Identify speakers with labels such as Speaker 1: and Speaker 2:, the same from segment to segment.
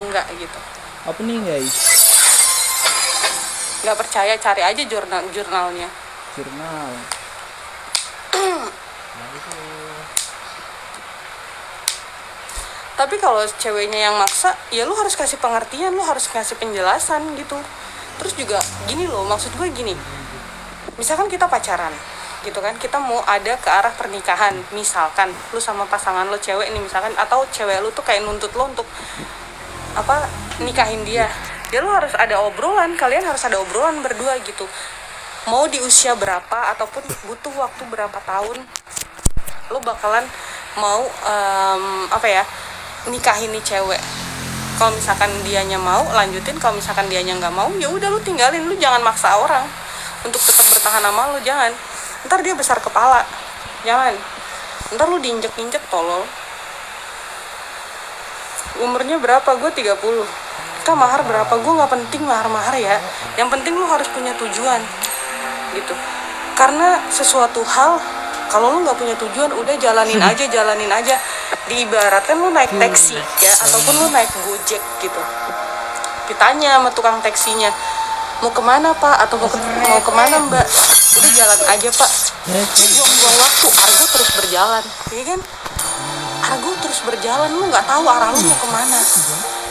Speaker 1: enggak gitu.
Speaker 2: Apa nih guys?
Speaker 1: Nggak percaya cari aja jurnalnya.
Speaker 2: Jurnal.
Speaker 1: Tapi kalau ceweknya yang maksa, ya lu harus kasih pengertian, lu harus kasih penjelasan gitu. Terus juga gini loh, maksud gue gini, misalkan kita pacaran gitu kan, kita mau ada ke arah pernikahan, misalkan lu sama pasangan lo cewek nih misalkan, atau cewek lu tuh kayak nuntut lo untuk apa, nikahin dia, ya lu harus ada obrolan, kalian harus ada obrolan berdua gitu, mau di usia berapa ataupun butuh waktu berapa tahun lu bakalan mau nikahin nih cewek. Kalau misalkan dianya mau lanjutin, kalau misalkan dianya nggak mau ya udah lu tinggalin, lu jangan maksa orang untuk tetap bertahan sama lu, jangan. Ntar dia besar kepala, jangan. Ntar lu diinjek-injek tolol. Umurnya berapa? Gue 30. Kak, mahar berapa? Gue nggak penting mahar-mahar ya. Yang penting lu harus punya tujuan, gitu. Karena sesuatu hal kalau lu nggak punya tujuan, udah jalanin aja. Diibaratkan lu naik taksi ya, ataupun lu naik gojek gitu. Ditanya sama tukang taksinya, mau kemana pak, atau mau kemana mbak, udah jalan aja pak. Buang-buang waktu, argo terus berjalan, ya kan? Argo terus berjalan, lu nggak tahu arah lu mau kemana.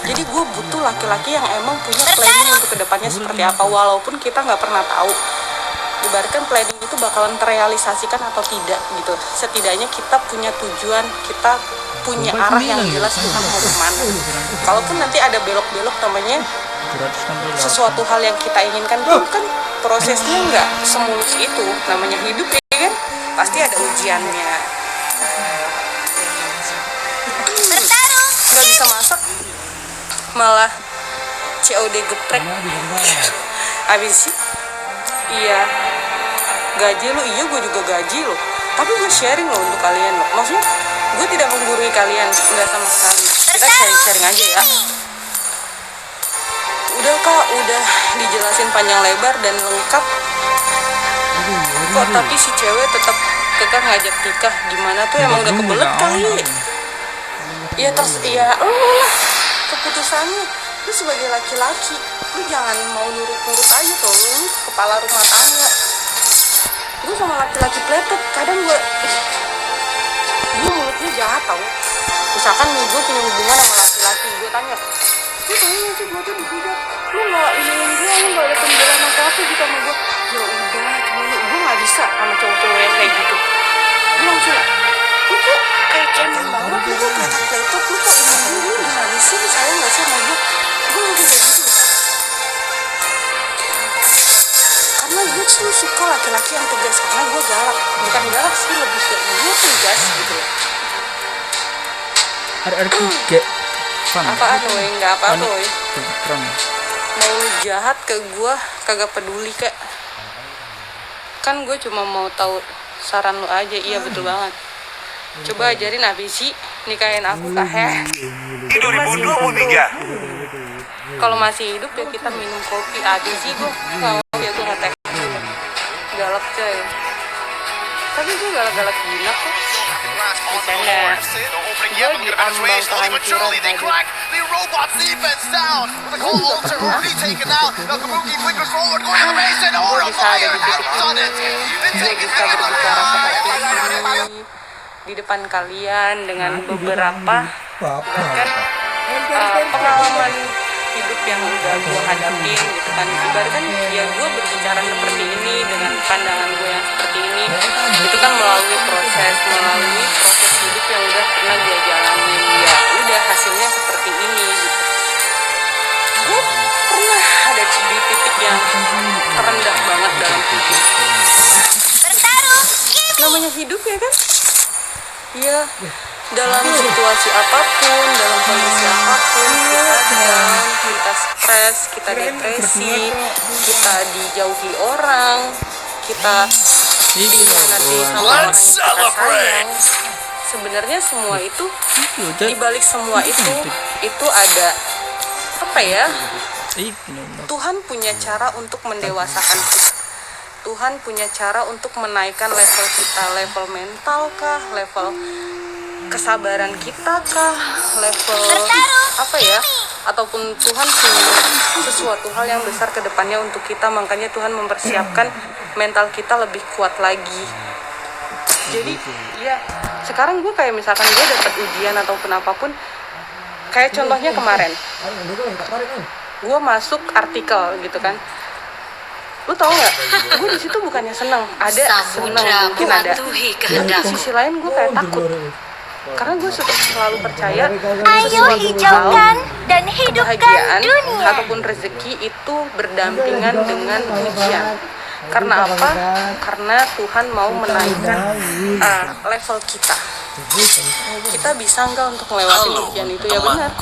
Speaker 1: Jadi gue butuh laki-laki yang emang punya planning untuk kedepannya seperti apa, walaupun kita nggak pernah tahu ibaratkan planning itu bakalan terrealisasikan atau tidak gitu. Setidaknya kita punya tujuan, kita punya arah yang jelas kita mau kemana. Kalaupun nanti ada belok-belok, namanya sesuatu hal yang kita inginkan itu kan prosesnya nggak semulus itu, namanya hidup ya kan, pasti ada ujiannya. Nggak bisa masak malah COD geprek. Abis sih iya gaji lo, iya gue juga gaji lo, tapi gue sharing lo untuk kalian lo, maksudnya gue tidak menggurui kalian, nggak sama sekali, kita sharing aja ya. Udah kak, udah dijelasin panjang lebar dan lengkap kok, tapi si cewek tetap kekeh ngajak nikah, gimana tuh, emang udah kebelet kali ya. Terus ya lo lah keputusannya, lu sebagai laki-laki lu jangan mau nurut-nurut aja tuh, lu kepala rumah tangga. Gue sama laki-laki pletot kadang gue mulutnya jahat tau. Misalkan nih gue punya hubungan sama laki-laki, gue tanya, lu tau gak sih gue tuh dihujat, lu gak iniin gue, lu gak ada pembelaan apa-apa gitu sama gue. Ya udah, cuma gue gak bisa sama cowok-cowok yang kayak gitu. Gue langsung, lu kok kayak cemen banget, lu kok kayak pletot, lu kok ini dulu, lu gimana sih, lu sayang gak sih sama gue. Gue langsung kayak gitu. Karena gue tuh suka laki-laki yang tegas, karena gue galak, bukan galak sih, lebih ke gue tegas gitu.
Speaker 2: Ada tiga
Speaker 1: apaan woy, nggak apa-apa woy. Mau lu jahat ke gue kagak peduli kak, kan gue cuma mau tahu saran lu aja. Iya betul banget, coba ajarin Abisi nikahin aku kak.
Speaker 3: 2023.
Speaker 1: Kalau masih hidup ya kita minum kopi. Abisi gue nggak mau ya, gue ngetek galak coy, tapi gue galak-galak gila kok. Misalnya gue di ambang kehancuran tadi, gue bisa ada di titik ini, gue bisa berbicara seperti ini di depan kalian dengan beberapa bahkan pengalaman hidup yang udah gue hadapin gitu kan. Ibaratkan ya gue berbicara seperti ini dengan pandangan gue yang seperti ini, itu kan melalui proses hidup yang udah pernah gue jalanin. Ya udah hasilnya seperti ini gitu. Gue pernah ada di titik yang terendah banget dalam hidup. Namanya hidup ya kan. Iya, dalam situasi apapun, dalam kondisi apapun, kita down, kita stres, kita depresi, kita dijauhi orang, kita dikhianati sama orang yang kita sayang. Sebenarnya semua itu, dibalik semua itu ada apa ya? Tuhan punya cara untuk mendewasakan kita. Tuhan punya cara untuk menaikkan level kita, level mental kah, level kesabaran kita kah, level apa ya, ataupun Tuhan punya sesuatu hal yang besar ke depannya untuk kita, makanya Tuhan mempersiapkan mental kita lebih kuat lagi. Jadi ya sekarang gue kayak misalkan gue dapat ujian ataupun apapun, kayak contohnya kemarin gue masuk artikel gitu kan, lu tau nggak, gue di situ bukannya seneng, ada seneng mungkin ada, tapi di sisi lain gue kayak takut, karena gue selalu percaya sesuatu hal,
Speaker 3: dan hidupkan
Speaker 1: kebahagiaan
Speaker 3: dunia.
Speaker 1: ataupun rezeki itu berdampingan dengan ujian. Karena apa? Karena Tuhan mau menaikkan level kita. Kita bisa nggak untuk melewati ujian itu? Ya benar.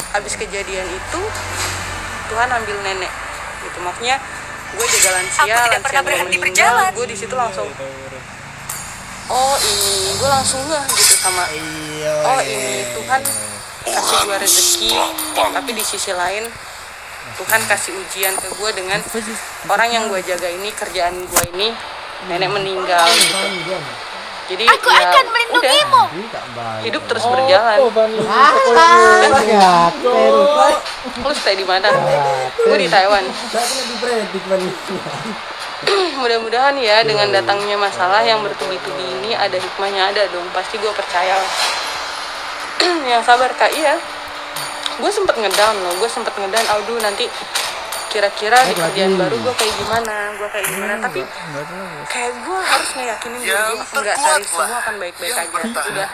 Speaker 1: Habis kejadian itu Tuhan ambil nenek gitu, makanya gue jaga lansia gue meninggal, gue di situ langsung oh ini, gue langsung ngeh gitu sama oh ini Tuhan kasih gue rezeki, tapi di sisi lain Tuhan kasih ujian ke gue dengan orang yang gue jaga ini, kerjaan gue ini, nenek meninggal gitu. Jadi
Speaker 3: Aku
Speaker 1: ya
Speaker 3: akan melindungimu.
Speaker 1: udah, hidup terus berjalan. Lu stay di mana? Gue di Taiwan. Mudah-mudahan ya dengan datangnya masalah yang bertubi-tubi ini ada hikmahnya, ada dong, pasti gue percaya. Yang sabar Kak, iya. Gue sempet ngedown loh, aduh nanti kira-kira di kerjaan baru gue kayak gimana, tapi kayak gue harus ngeyakinin diri gue, enggak, Sari, semua akan baik-baik aja, udah,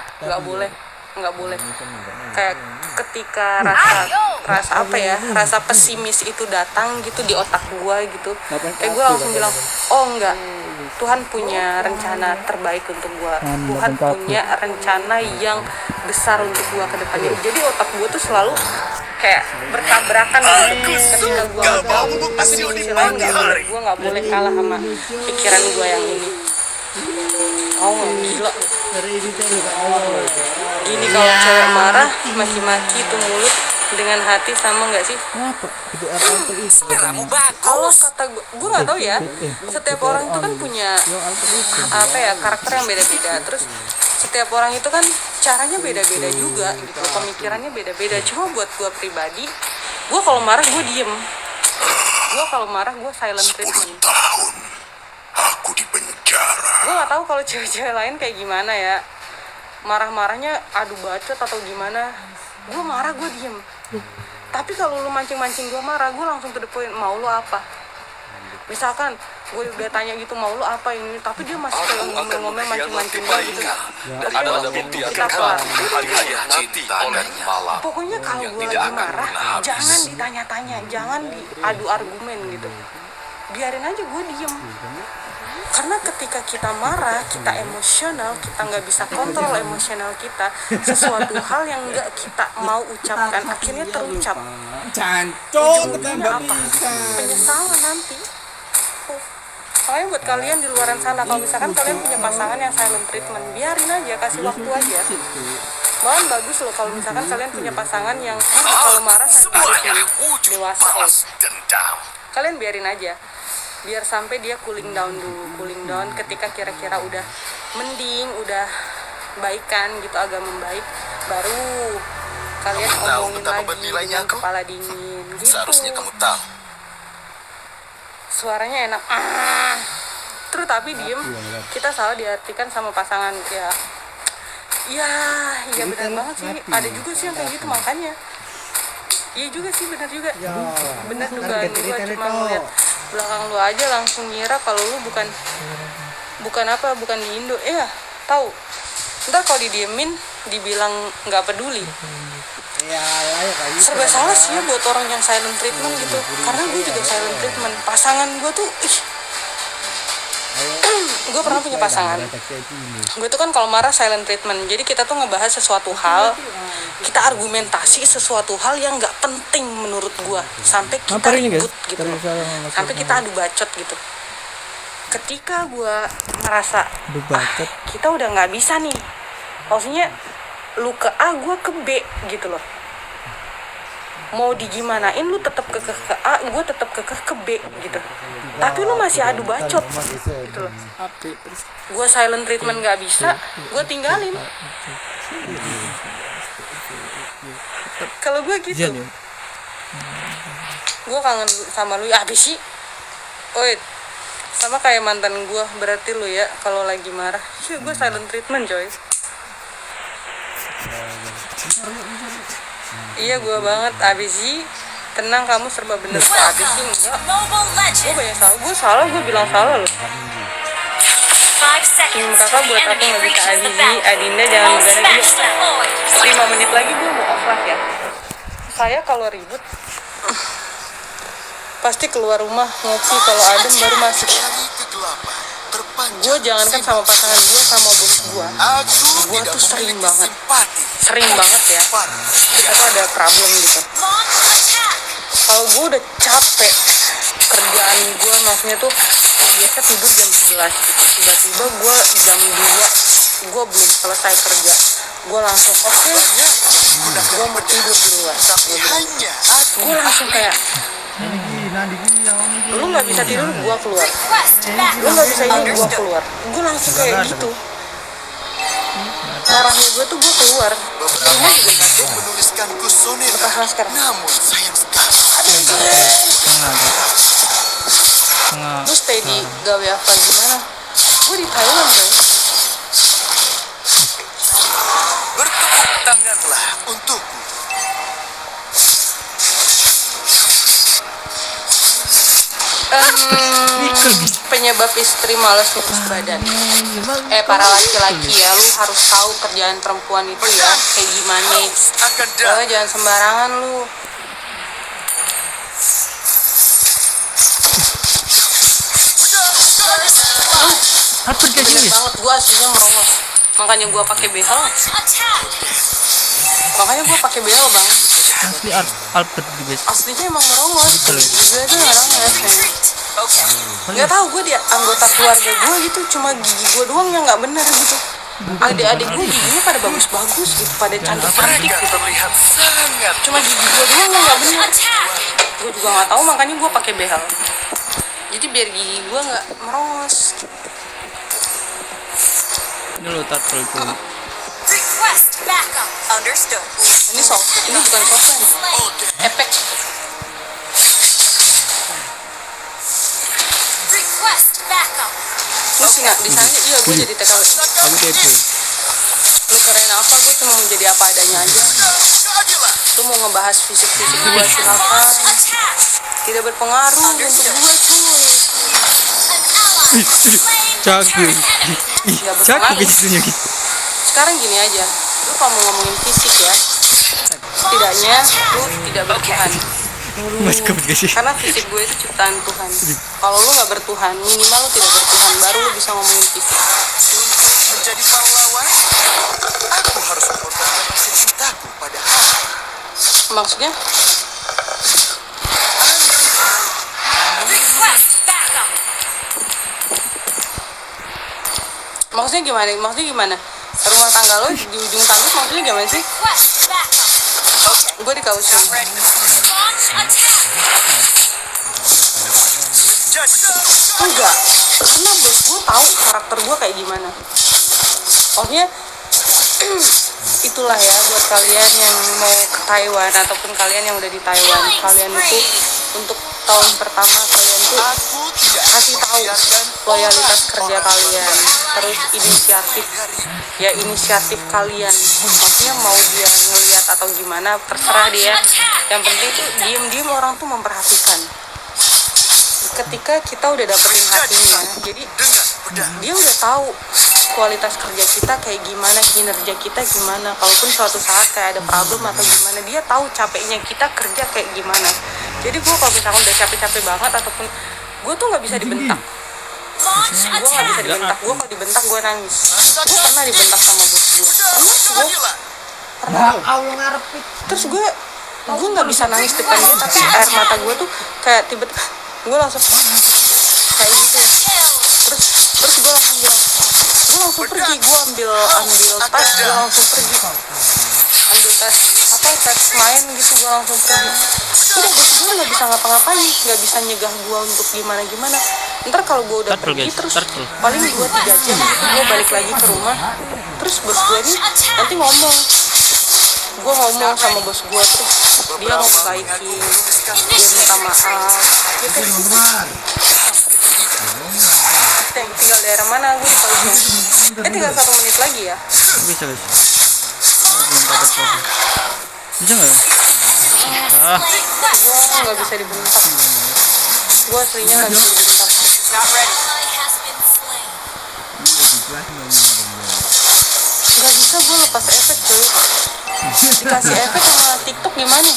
Speaker 1: nggak boleh kayak ketika rasa pesimis itu datang gitu di otak gue gitu, kayak gue langsung bilang oh enggak, Tuhan punya rencana terbaik untuk gue, Tuhan punya rencana yang besar untuk gue ke depannya. Jadi otak gue tuh selalu kayak bertabrakan ketika gue ngedam, tapi di sisi lain gue nggak boleh kalah sama pikiran gue yang ini. Oh gila, gini kalau cewek marah maki-maki itu mulut dengan hati sama nggak sih? Kalau kata gue nggak tahu ya, setiap orang itu kan punya apa ya, karakter yang beda-beda, terus setiap orang itu kan caranya beda-beda juga gitu, pemikirannya beda-beda. Cuma buat gue pribadi, gue kalau marah gue diem, gue kalau marah gue silent treatment.
Speaker 4: Aku di penjara.
Speaker 1: Gue nggak tahu kalau cewek-cewek lain kayak gimana ya, marah-marahnya adu bacot atau gimana. Gue marah gue diem, tapi kalau lu mancing-mancing gue marah, gue langsung to the point, mau lu apa? Misalkan gue udah tanya gitu, mau lu apa ini, tapi dia masih kayak ngomel-ngomel mancing-mancing gue gitu.
Speaker 4: Ada bukti yang kekan nanti oleh malam.
Speaker 1: Pokoknya kalau gue lagi marah, jangan ditanya-tanya, jangan diadu argumen gitu, biarin aja gue diem. Karena ketika kita marah, kita emosional, kita nggak bisa kontrol emosional kita, sesuatu hal yang nggak kita mau ucapkan akhirnya terucap. Ujung-ujungnya apa? Penyesalan nanti. Makanya buat kalian di luaran sana, kalau misalkan kalian punya pasangan yang silent treatment, biarin aja, kasih waktu aja. Bahkan bagus loh kalau misalkan kalian punya pasangan yang kalau marah silent treatment, dewasa kalian biarin aja, biar sampai dia cooling down dulu, ketika kira-kira udah mending, udah baikan gitu, agak membaik, baru kalian omongin lagi dengan kepala dingin gitu.
Speaker 4: Seharusnya kamu tahu.
Speaker 1: Suaranya enak, terus tapi diem, kita salah diartikan sama pasangan ya. Iya benar banget sih, ada juga sih yang kayak gitu, makanya iya juga sih, benar juga, benar dugaan gue, cuma ngeliat belakang lu aja langsung ngira kalau lu bukan di Indo. Tahu, ntar kalau didiemin dibilang nggak peduli, serba salah sih ya buat orang yang silent treatment gitu. Karena gue juga silent treatment, pasangan gue tuh gue pernah punya pasangan, gue tuh kan kalau marah silent treatment. Jadi kita tuh ngebahas sesuatu hal, kita argumentasi sesuatu hal yang nggak penting menurut gue, sampai kita ribut gitu, sampai kita adu bacot gitu. Ketika gue merasa kita udah nggak bisa nih, maksudnya lu ke A, gue ke B gitu loh, mau digimanain lu tetap kekeh ke A, gue tetap kekeh ke B gitu, tapi lu masih adu bacot gitu loh. Gue silent treatment nggak bisa, gue tinggalin. Kalau gue gitu,
Speaker 2: Jan ya.
Speaker 1: gue kangen sama lu. Abis sih, wait, sama kayak mantan gue. Berarti lu ya kalau lagi marah, sih gue silent treatment coy. Iya gue banget. Abis sih, tenang, kamu serba bener. Abis sih enggak, gue banyak salah. Gue salah, gue bilang salah loh. Kakak buat aku nggak bisa Azizi, Adinda jangan begadang dulu. 5 menit lagi gue mau off live ya. Saya kalau ribut pasti keluar rumah ngopi, kalau adem baru masuk. Gue jangankan sama pasangan gue, sama bos gue tuh sering banget ya. Kita tuh ada problem gitu. Kalau gue udah capek kerjaan gue, maksudnya tuh biasa tidur jam 11 gitu. Tiba-tiba gue jam 2 gue belum selesai kerja, gue langsung oke, gue mau tidur di luar. Gue langsung kayak, lu nggak bisa tidur, gue keluar. Lu nggak bisa ini, gue keluar. Gue langsung kayak gitu. Marahnya gue tuh gue keluar. Rumah juga satu. Lepas masker. Lu stay di gawe apa gimana? Gue di Thailand bro.
Speaker 4: Bertepuk tanganlah untukku.
Speaker 1: Penyebab istri malas ngurus badan. Para laki-laki ya, lu harus tahu kerjaan perempuan itu ya kayak gimana. Jangan sembarangan lu. Bener banget, gue aslinya merongos. Makanya gue pakai behel. Bang.
Speaker 2: Asli Albert guys.
Speaker 1: Aslinya emang merongos. Gue tuh merongos. Nggak tahu, gue dia anggota keluarga gue gitu, cuma gigi gue doang yang nggak bener gitu. Adik-adik gue giginya pada bagus-bagus gitu, pada cantik-cantik gitu. Cuma gigi gue doang yang nggak bener. Gue juga nggak tahu, makanya gue pakai behel. Jadi biar gigi gue nggak merongos.
Speaker 2: Ini lo turtle tuh.
Speaker 1: Ini bukan software, efek. Lu sih nggak di sana? Iya, gue jadi TKW.
Speaker 2: Aku TP.
Speaker 1: Lu keren apa? Gue cuma mau jadi apa adanya aja. Lu mau ngebahas fisik-fisik gue silakan. Tidak berpengaruh untuk gue cuy.
Speaker 2: Cagu.
Speaker 1: Tidak
Speaker 2: Cagu
Speaker 1: berpengaruh.
Speaker 2: gitu.
Speaker 1: Sekarang gini aja, lu kalau mau ngomongin fisik ya, setidaknya lu tidak bertuhan.
Speaker 2: Mas kebet gak sih?
Speaker 1: Karena fisik gue itu ciptaan Tuhan. Kalau lu nggak bertuhan, minimal lu tidak bertuhan, baru lu bisa ngomongin fisik.
Speaker 4: Menjadi pahlawan, aku harus mengorbankan rasa cintaku pada Allah.
Speaker 1: Maksudnya? Maksudnya gimana? Rumah tangga lo di ujung tanduk maksudnya gimana sih? Gue di kausin. Enggak. Karena bos gue tahu karakter gue kayak gimana. Maksudnya itulah ya buat kalian yang mau ke Taiwan ataupun kalian yang udah di Taiwan, kalian itu untuk tahun pertama kalian tuh kasih tahu loyalitas kerja kalian, terus inisiatif kalian. Maksudnya mau dia ngelihat atau gimana terserah dia, yang penting tuh diem orang tuh memperhatikan. Ketika kita udah dapetin hatinya, jadi dia udah tahu kualitas kerja kita kayak gimana, kinerja kita gimana. Kalaupun suatu saat kayak ada problem atau gimana, dia tahu capeknya kita kerja kayak gimana. Jadi gue kalau misalkan udah capek-capek banget ataupun gue tuh nggak bisa dibentak. Gue kalau dibentak gue nangis. Gue pernah dibentak sama bos gue. Terus gue nggak bisa nangis depan dia, tapi air mata gue tuh kayak tiba-tiba gue langsung kayak gitu. Terus gue langsung bilang, gue langsung pergi. Gue ambil tas, gue langsung pergi. Ambil tas main gitu, gue langsung pergi. Udah, gue nggak bisa ngapa-ngapain, nggak bisa nyegah gue untuk gimana. Ntar kalau gue udah pergi terus paling 2-3 jam gue balik lagi ke rumah. Terus bos gue nih nanti ngomong, gue ngomong sama bos gue terus dia mau baiki, dia minta maaf gitu. Tinggal daerah mana gue di Kausung. Tinggal 1 menit lagi ya.
Speaker 2: Bisa guys. Belum dapat apa. Bisa nggak? Ah,
Speaker 1: Gue nggak bisa dibentak. Gue aslinya nggak bisa dibentak. Nggak bisa gue lepas efek cuy. Dikasih efek sama TikTok gimana?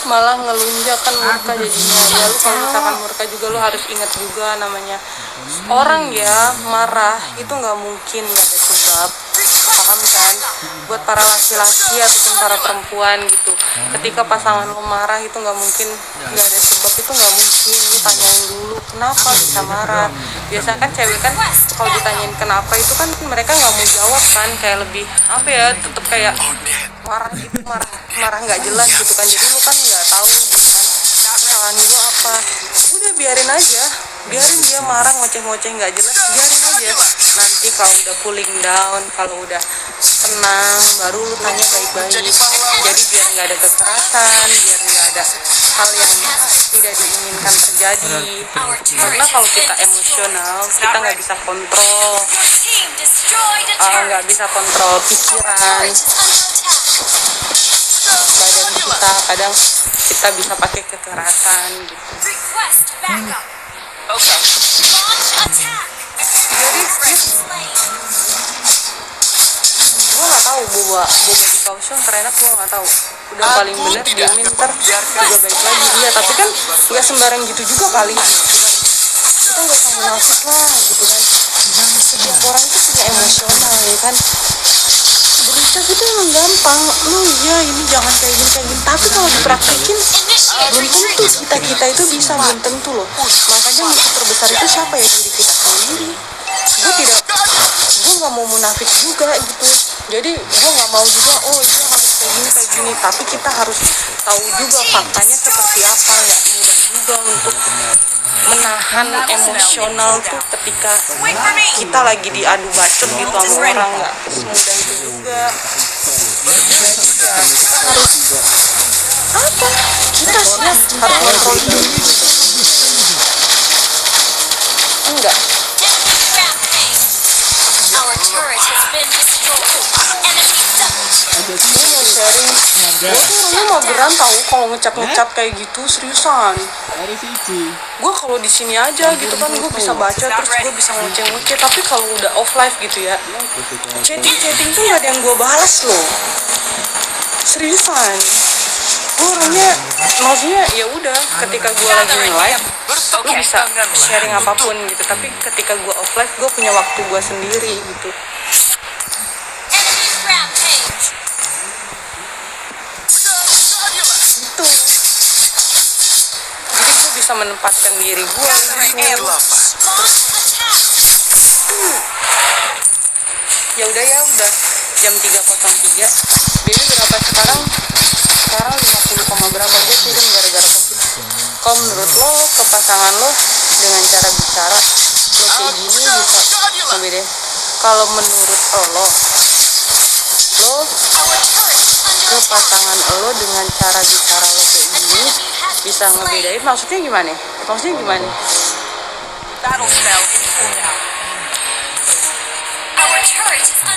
Speaker 1: Malah ngelunjakan murka jadinya. Ya lu kalau misalkan murka juga lu harus ingat juga namanya orang ya marah itu nggak mungkin nggak ada sebab, paham kan? Buat para laki-laki ataupun para perempuan gitu, ketika pasangan lu marah itu nggak mungkin nggak ada sebab, itu nggak mungkin. Lu tanyain dulu kenapa bisa marah. Biasanya kan cewek kan kalau ditanyain kenapa itu kan mereka nggak mau jawab kan, kayak lebih apa ya, tetep kayak marah gitu, marah nggak jelas gitu kan. Jadi lu kan nggak tahu gitu kan kesalahan gua apa. Udah biarin aja, biarin dia marah ngoceh-ngoceh nggak jelas, biarin aja. Nanti kalau udah cooling down, kalau udah tenang, baru lu tanya baik-baik. Jadi biar nggak ada kekerasan, biar nggak ada hal yang tidak diinginkan terjadi. Karena kalau kita emosional, kita nggak bisa kontrol, nggak bisa kontrol pikiran, badan kita. Kadang kita bisa pakai kekerasan gitu. Jadi gue nggak tahu boba di Kaohsiung terenak, gue nggak tahu. Udah paling bener diemin, ntar juga baik lagi. Iya tapi kan nggak sembarang gitu juga kali. Kita nggak usah munafik lah gitu kan. Setiap orang itu punya emosional ya kan. Berusaha itu emang gampang. Lu ya ini jangan kayak gini. Tapi kalau dipraktekin belum tentu kita itu bisa, belum tentu loh. Makanya musuh terbesar itu siapa ya? Diri kita sendiri. Gue nggak mau munafik juga gitu. Jadi gue nggak mau juga itu harus kayak gini. Tapi kita harus tahu juga faktanya seperti apa. Nggak mudah juga untuk menahan emosional tuh ketika kita lagi diadu bacot gitu sama orang, nggak semudah itu juga. Jadi ya, kita harus apa? Kita sih harus kontrol diri. Enggak. Gue mau sharing, gue tuh orangnya mageran tahu kalau ngecat kayak gitu, seriusan. Gue kalau di sini aja gitu kan gue bisa baca, terus gue bisa ngoceh-ngoceh. Tapi kalau udah off live gitu ya, chatting tuh gak ada yang gue balas loh, seriusan. Gue orangnya maksudnya ya udah, ketika gue lagi nge-live lu bisa sharing apapun gitu, tapi ketika gue off live gue punya waktu gue sendiri gitu. Itu jadi gue bisa menempatkan diri gue gitu. Ya udah jam 3.03. Baby berapa sekarang 50, berapa. Gue turun gara-gara covid. Kalau menurut lo ke pasangan lo dengan cara bicara lo kayak gini bisa beda. Kalau menurut lo ke pasangan lo dengan cara bicara lo kayak gini bisa ngebedain, maksudnya gimana?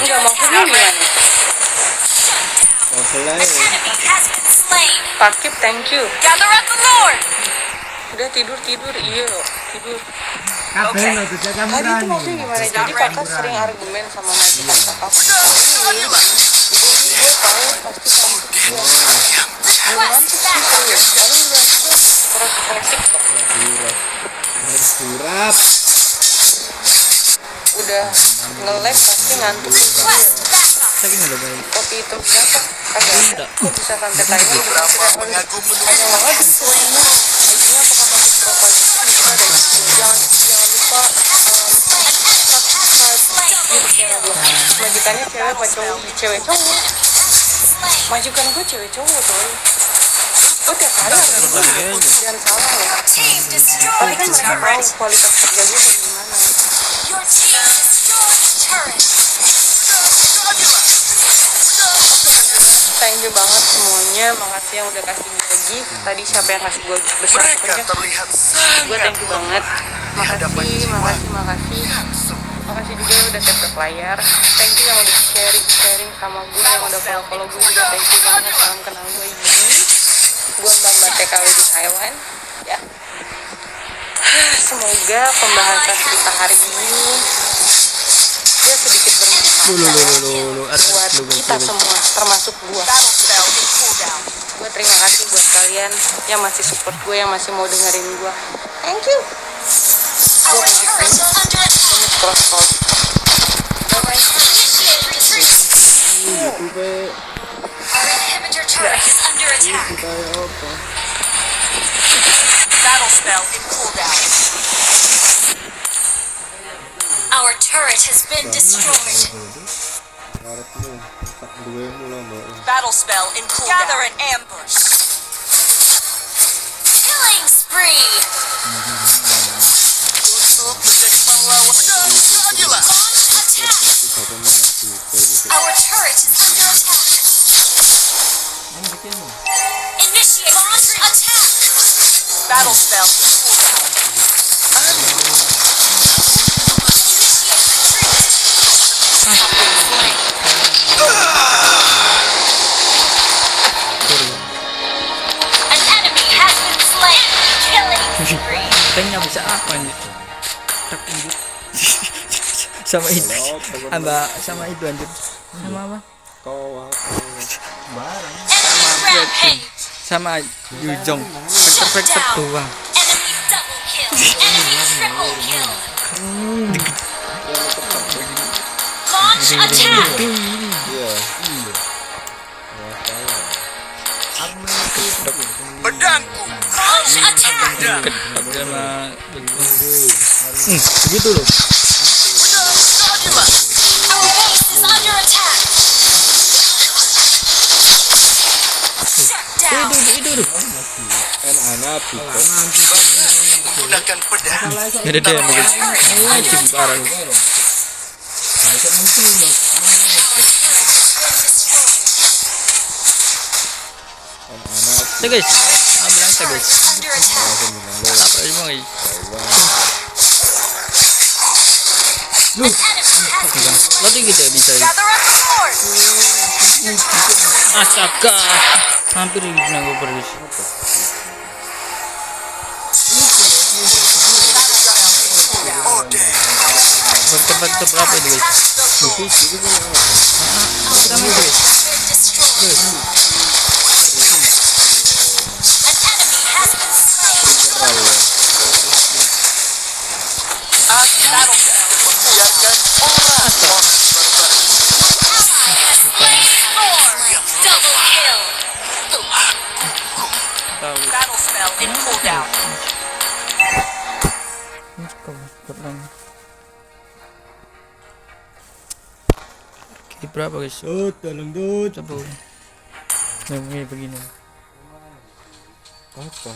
Speaker 1: Enggak, maksudnya gimana? Pakip, thank you. Udah tidur, iya tidur. Tadi itu maksudnya gimana? Jadi kakak sering argumen sama majikan kakak. Ini gue tahu pasti kamu kesian. Gimana sih serius? Lalu bilang juga scroll TikTok.
Speaker 2: Surat.
Speaker 1: Udah nge-lag pasti ngantuk juga.
Speaker 2: Tapi nggak ada baik.
Speaker 1: Kopi itu berapa? Kagak. Kok bisa sampai tadi? Hanya banget disuruhnya. Ibunya apakah masuk profile itu bisa ada. Jangan lupa majikannya cewek apa cowok? Cewek cowok. Majikan gue cewek cowok tuh. gue tiap hari harus gini, jangan salah ya.
Speaker 3: Team
Speaker 1: Tapi
Speaker 3: destroyed
Speaker 1: kan
Speaker 3: the
Speaker 1: mereka tahu
Speaker 3: turret.
Speaker 1: kualitas kerja gue kayak gimana.
Speaker 3: Your team destroyed the turret.
Speaker 1: Thank you banget semuanya, makasih yang udah kasih gaji. Tadi siapa yang kasih gue besar
Speaker 4: Mereka
Speaker 1: pokoknya.
Speaker 4: terlihat
Speaker 1: Gue
Speaker 4: sangat
Speaker 1: thank you banget.
Speaker 4: di hadapan
Speaker 1: Makasih,
Speaker 4: jiwa
Speaker 1: makasih, makasih.
Speaker 4: yang sempurna.
Speaker 1: Makasih juga yang udah tap layar. Thank you yang udah sharing sama gue, yang udah follow gue juga. Thank you banget. Salam kenal gue Gigi. Gue Mbak TKW di Taiwan. Ya. Semoga pembahasan kita hari ini ya sedikit bermanfaat buat kita semua, termasuk gue. Gue terima kasih buat kalian yang masih support gue, yang masih mau dengerin gue. Thank you.
Speaker 3: Our turret is under attack.
Speaker 1: Cross.
Speaker 3: Initiate retreat. Our inhibitor turret is under attack. Battle spell in cooldown. Our turret has been destroyed. Battle spell in cooldown. Gather an ambush. Killing spree.
Speaker 4: Untuk menjadi pahlawan keadilan.
Speaker 3: Launch attack. Our turret is under attack. Initiate launch attack. Battle spell in cooldown. Initiate retreat. An enemy has been slain. Killing spree.
Speaker 2: Tanya bisa apa nih? Tak lanjut. Sama itu. Sama itu lanjut. Sama apa?
Speaker 3: Enemy rampage.
Speaker 2: Sama Yujong. Vektor doang.
Speaker 3: Enemy double kill. Enemy triple kill. Launch attack.
Speaker 4: Pedangku.
Speaker 3: Launch attack.
Speaker 2: Sama begitu loh.
Speaker 4: Keadilan.
Speaker 3: Our base is under attack. Shut down.
Speaker 2: Itu.
Speaker 4: Menggunakan pedang.
Speaker 2: Ada dia yang bagus. Wajib barang. Oke guys, ambil angka guys.
Speaker 3: Under attack.
Speaker 2: Apa semua guys?
Speaker 3: An enemy has been
Speaker 2: Lo tinggi deh bisa.
Speaker 3: gather up sword.
Speaker 2: Astaga, hampir hilang gue pergi.
Speaker 4: Ode.
Speaker 2: Faktor berapa itu guys? Pertama itu guys.
Speaker 3: Been destroyed. An enemy has been slain.
Speaker 4: Battle membiarkan orang-orang barbar.
Speaker 3: Slain Thor. Double kill.
Speaker 2: Tahu.
Speaker 3: Battle spell in cooldown.
Speaker 2: Oke, berapa guys?
Speaker 5: Tolong dud.
Speaker 2: Coba. Ini begini.
Speaker 5: Apa?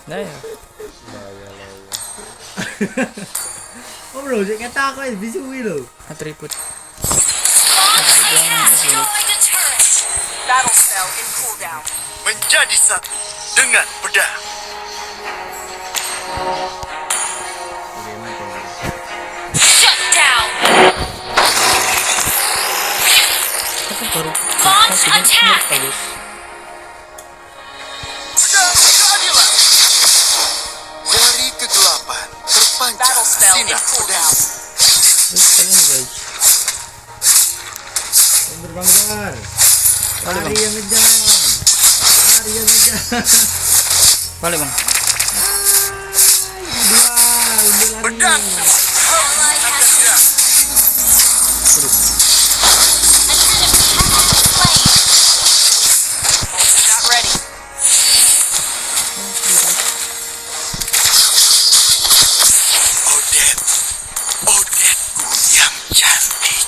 Speaker 2: Nah ya.
Speaker 5: Oh bro, jangan kata aku bisui lo.
Speaker 2: Atribut.
Speaker 3: Launch attack. Destroy the turret. Battle spell in cooldown.
Speaker 4: Menjadi satu dengan pedang.
Speaker 3: Shut down.
Speaker 2: Aku baru.
Speaker 3: Launch attack.
Speaker 2: Guys.
Speaker 4: Pedang keadilan. Dari kegelapan terpancar
Speaker 3: Battle spell in
Speaker 4: sinar
Speaker 3: cooldown.
Speaker 2: Terus kalian guys.
Speaker 5: Berbanggar.
Speaker 2: Balik
Speaker 5: Lari
Speaker 2: bang.
Speaker 5: yang ngejar. Lari yang ngejar.
Speaker 2: Balik bang.
Speaker 5: Dua, udah lari.
Speaker 4: pedang.
Speaker 3: Ally has been
Speaker 2: Terus.
Speaker 3: An enemy has been slain. Not ready.
Speaker 4: Odette. Odetteku yang cantik.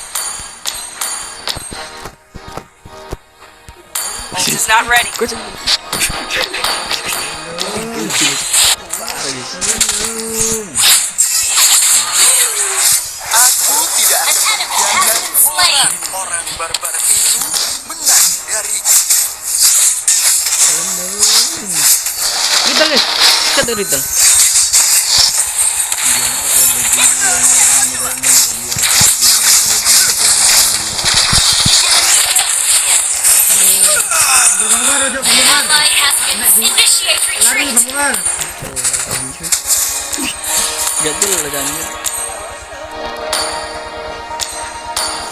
Speaker 3: not ready.
Speaker 2: Gue parah guys.
Speaker 4: Aku tidak
Speaker 3: An
Speaker 4: akan
Speaker 3: enemy has
Speaker 4: membiarkan
Speaker 3: been slain.
Speaker 4: orang barbar itu menang dariku.
Speaker 2: Riddle guys. Satu riddle.
Speaker 5: Banggar ojo
Speaker 3: An
Speaker 5: banggar.
Speaker 3: ally has been initiate
Speaker 5: Lari
Speaker 3: retreat.
Speaker 5: banggar.
Speaker 2: Gak jelas kan.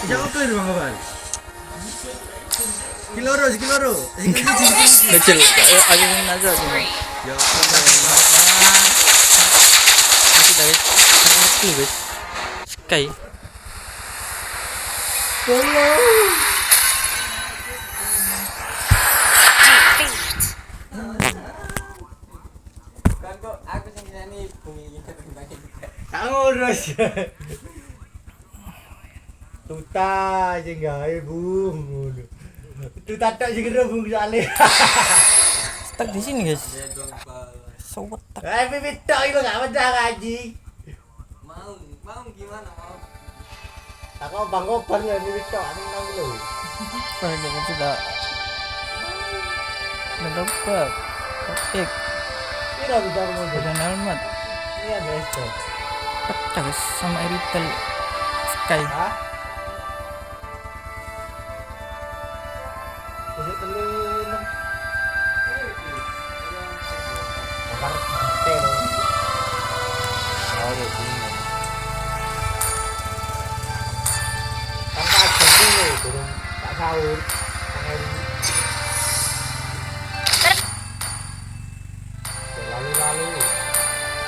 Speaker 5: Bisa clear banggar. Kiloro.
Speaker 2: Kecil. Ayo main aja sih. Ya. Masih guys. Itu guys. Sky.
Speaker 5: Tango terus. Tuta sing gawe bung. Tuta tok sing kira bung sale.
Speaker 2: Stuck di sini guys. Sewetak.
Speaker 5: Pipit tok itu gak pecah gaji.
Speaker 6: Mau gimana mau?
Speaker 5: Aku bang kobar ya pipit tok anu nang lho.
Speaker 2: Pada kita sudah mendapat ketik
Speaker 5: Kira bisa ngomong.
Speaker 2: dan helmet
Speaker 5: Ini ada itu.
Speaker 2: pecah guys sama Eritel Sky.
Speaker 5: Hah? Bisa telur. Bakar hotel. Oh, ini. Tanpa jadi turun tak sahur. Lalu